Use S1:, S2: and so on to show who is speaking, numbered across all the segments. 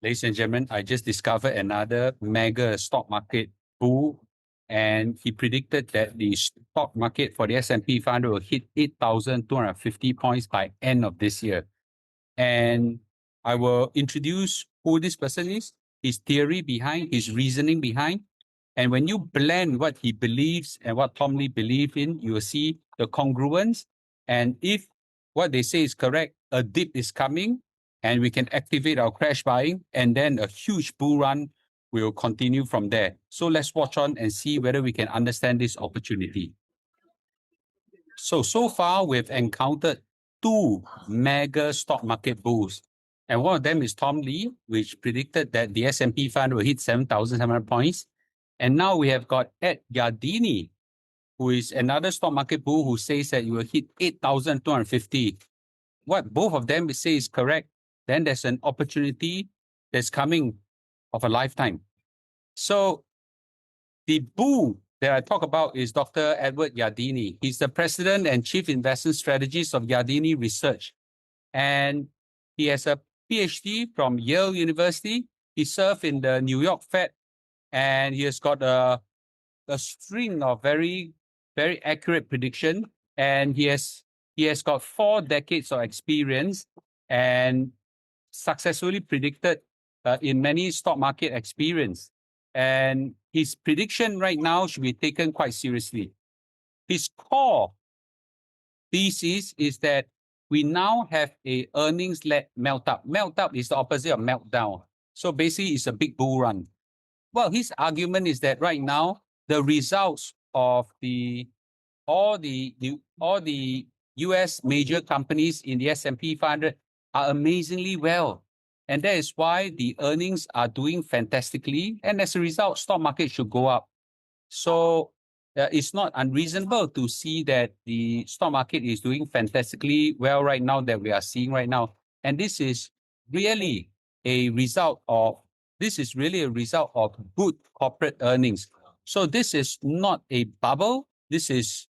S1: Ladies and gentlemen, I just discovered another mega stock market bull, and he predicted that the stock market for the S&P 500 will hit 8,250 points by end of this year. And I will introduce who this person is, his theory behind, his reasoning behind. And when you blend what he believes and what Tom Lee believes in, you will see the congruence. And if what they say is correct, a dip is coming, and we can activate our crash buying, and then a huge bull run will continue from there. So let's watch on and see whether we can understand this opportunity. So far, we've encountered two mega stock market bulls. And one of them is Tom Lee, which predicted that the S&P 500 will hit 7,700 points. And now we have got Ed Yardeni, who is another stock market bull who says that you will hit 8,250. What both of them say is correct, then there's an opportunity that's coming of a lifetime. So the bull that I talk about is Dr. Edward Yardeni. He's the president and chief investment strategist of Yardeni Research. And he has a PhD from Yale University. He served in the New York Fed, and he has got a string of very, very accurate prediction. And he has got 4 decades of experience and successfully predicted in many stock market experience. And his prediction right now should be taken quite seriously. His core thesis is that we now have a earnings-led meltup. Meltup is the opposite of meltdown. So basically, it's a big bull run. Well, his argument is that right now, the results of all the US major companies in the S&P 500 are amazingly well. And that is why the earnings are doing fantastically. And as a result, stock market should go up. So it's not unreasonable to see that the stock market is doing fantastically well right now that we are seeing right now. And this is really a result of good corporate earnings. So this is not a bubble. This is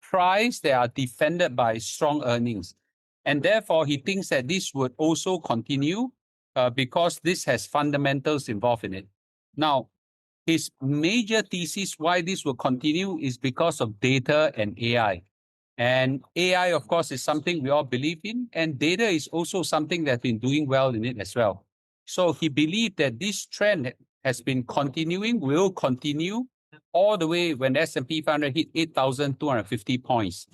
S1: price that are defended by strong earnings. And therefore, he thinks that this would also continue because this has fundamentals involved in it. Now, his major thesis why this will continue is because of data and AI. And AI, of course, is something we all believe in. And data is also something that's been doing well in it as well. So he believed that this trend has been continuing, will continue all the way when S&P 500 hit 8,250 points.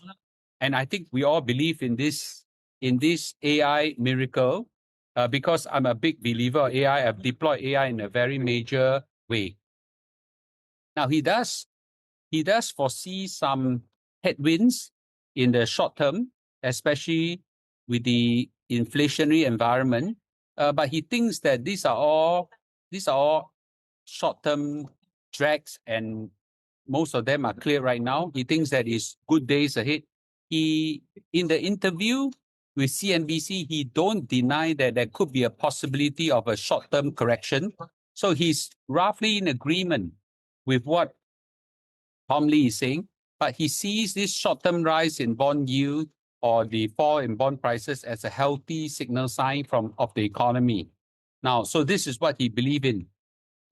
S1: And I think we all believe in this AI miracle because I'm a big believer of AI. I've deployed AI in a very major way. Now, he does foresee some headwinds in the short term, especially with the inflationary environment. But he thinks that these are all short-term drags, and most of them are clear right now. He thinks that it's good days ahead. In the interview with CNBC, he don't deny that there could be a possibility of a short-term correction. So he's roughly in agreement with what Tom Lee is saying, but he sees this short-term rise in bond yield or the fall in bond prices as a healthy signal sign of the economy. Now, so this is what he believes in.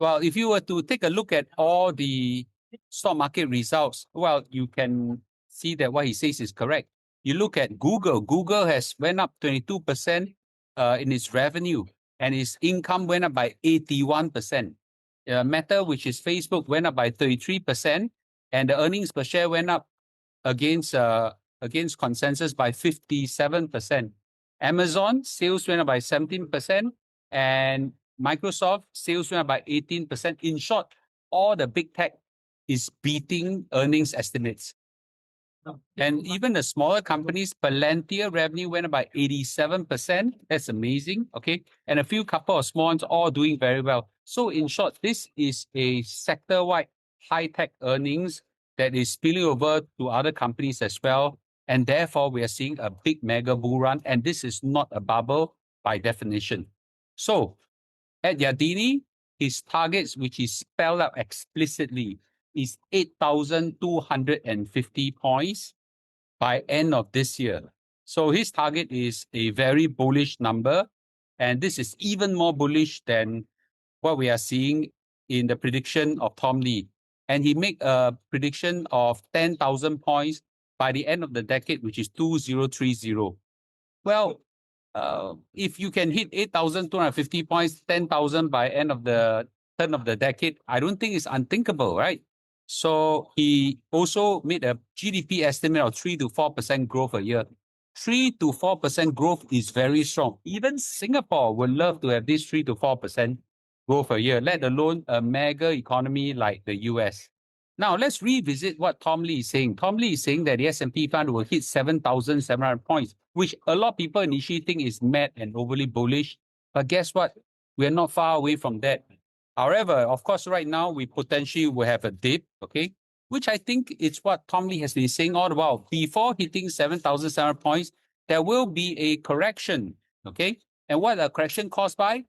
S1: Well, if you were to take a look at all the stock market results, well, you can see that what he says is correct. You look at Google. Google has went up 22% in its revenue, and its income went up by 81%. Meta, which is Facebook, went up by 33%, and the earnings per share went up against consensus by 57%. Amazon sales went up by 17%, and Microsoft sales went up by 18%. In short, all the big tech is beating earnings estimates. And even the smaller companies, Palantir revenue went up by 87%. That's amazing. Okay. And a few couple of small ones all doing very well. So in short, this is a sector-wide high-tech earnings that is spilling over to other companies as well. And therefore, we are seeing a big mega bull run. And this is not a bubble by definition. So at Yardeni, his targets, which is spelled out explicitly, is 8,250 points by end of this year. So his target is a very bullish number. And this is even more bullish than what we are seeing in the prediction of Tom Lee. And he made a prediction of 10,000 points by the end of the decade, which is 2030. Well, if you can hit 8,250 points, 10,000 by end of the turn of the decade, I don't think it's unthinkable, right? So he also made a GDP estimate of 3 to 4% growth a year. 3 to 4% growth is very strong. Even Singapore would love to have this 3 to 4% growth a year, let alone a mega economy like the US. Now, let's revisit what Tom Lee is saying. Tom Lee is saying that the S&P 500 will hit 7,700 points, which a lot of people initially think is mad and overly bullish. But guess what? We're not far away from that. However, of course, right now, we potentially will have a dip, okay? Which I think is what Tom Lee has been saying all the while. Before hitting 7,700 points, there will be a correction, okay? And what a correction caused by?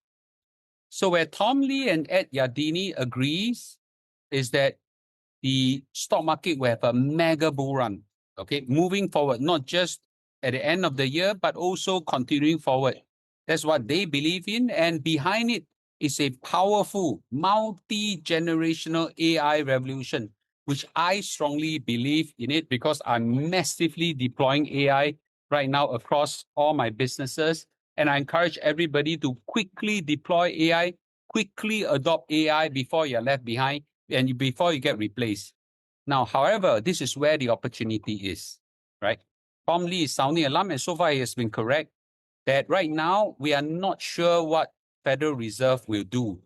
S1: So where Tom Lee and Ed Yardeni agrees is that the stock market will have a mega bull run, okay, moving forward, not just at the end of the year, but also continuing forward. That's what they believe in. And behind it is a powerful multi-generational AI revolution, which I strongly believe in it because I'm massively deploying AI right now across all my businesses. And I encourage everybody to quickly deploy AI, quickly adopt AI before you're left behind and before you get replaced. Now, however, this is where the opportunity is, right? Tom Lee is sounding alarm, and so far he has been correct that right now we are not sure what Federal Reserve will do.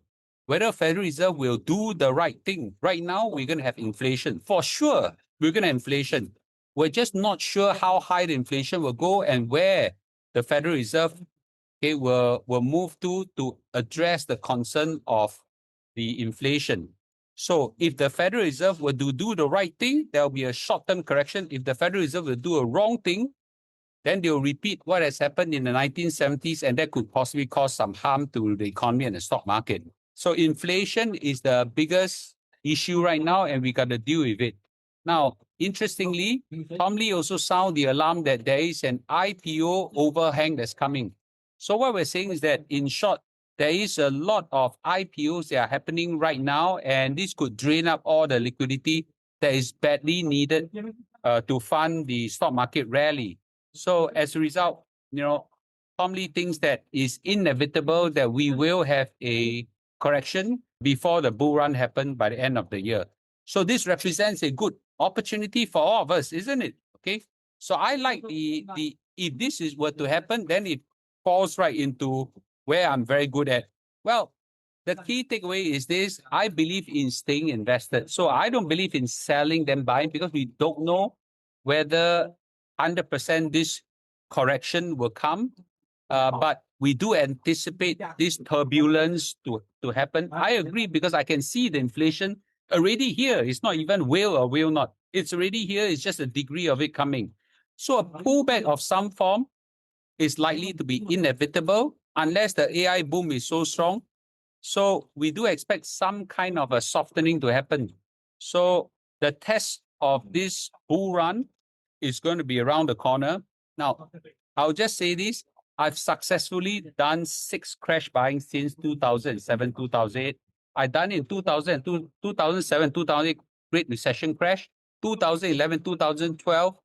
S1: Whether Federal Reserve will do the right thing. Right now, we're going to have inflation. For sure, we're going to have inflation. We're just not sure how high the inflation will go and where the Federal Reserve will move to address the concern of the inflation. So if the Federal Reserve were to do the right thing, there will be a short-term correction. If the Federal Reserve will do a wrong thing, then they'll repeat what has happened in the 1970s, and that could possibly cause some harm to the economy and the stock market. So inflation is the biggest issue right now, and we got to deal with it. Now, interestingly, Tom Lee also sounded the alarm that there is an IPO overhang that's coming. So what we're saying is that, in short, there is a lot of IPOs that are happening right now, and this could drain up all the liquidity that is badly needed to fund the stock market rally. So as a result, Tom Lee thinks that it's inevitable that we will have a correction before the bull run happen by the end of the year. So this represents a good opportunity for all of us, isn't it? Okay. So I like the if this were to happen, then it falls right into where I'm very good at. Well, the key takeaway is this: I believe in staying invested. So I don't believe in selling then buying, because we don't know whether 100% this correction will come. But we do anticipate this turbulence to happen. I agree, because I can see the inflation already here. It's not even will or will not. It's already here. It's just a degree of it coming. So a pullback of some form is likely to be inevitable unless the AI boom is so strong. So we do expect some kind of a softening to happen. So the test of this bull run is going to be around the corner. Now, I'll just say this. I've successfully done 6 crash buying since 2007, 2008. I done in 2002, 2007, 2008, Great Recession crash, 2011, 2012,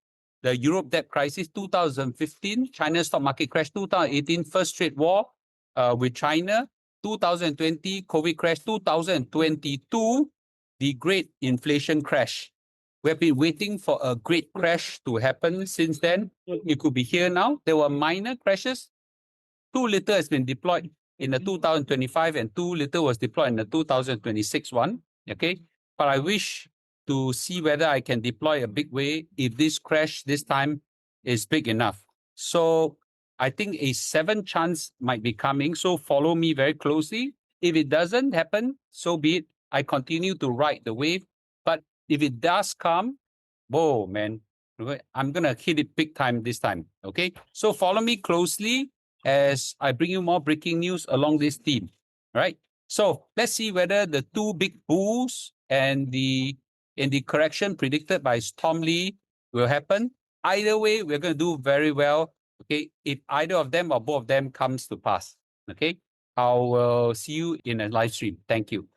S1: the Europe debt crisis, 2015, China stock market crash, 2018, first trade war with China, 2020, COVID crash, 2022, the great inflation crash. We've been waiting for a great crash to happen since then. It could be here now. There were minor crashes. Too little has been deployed in the 2025 and too little was deployed in the 2026 one. Okay. But I wish to see whether I can deploy a big way if this crash this time is big enough. So I think a 7 chance might be coming. So follow me very closely. If it doesn't happen, so be it. I continue to ride the wave. But if it does come, whoa, man, I'm going to hit it big time this time. Okay. So follow me closely as I bring you more breaking news along this theme. All right. So let's see whether the 2 big bulls and the correction predicted by Tom Lee will happen. Either way, we're going to do very well. Okay. If either of them or both of them comes to pass. Okay. I will see you in a live stream. Thank you.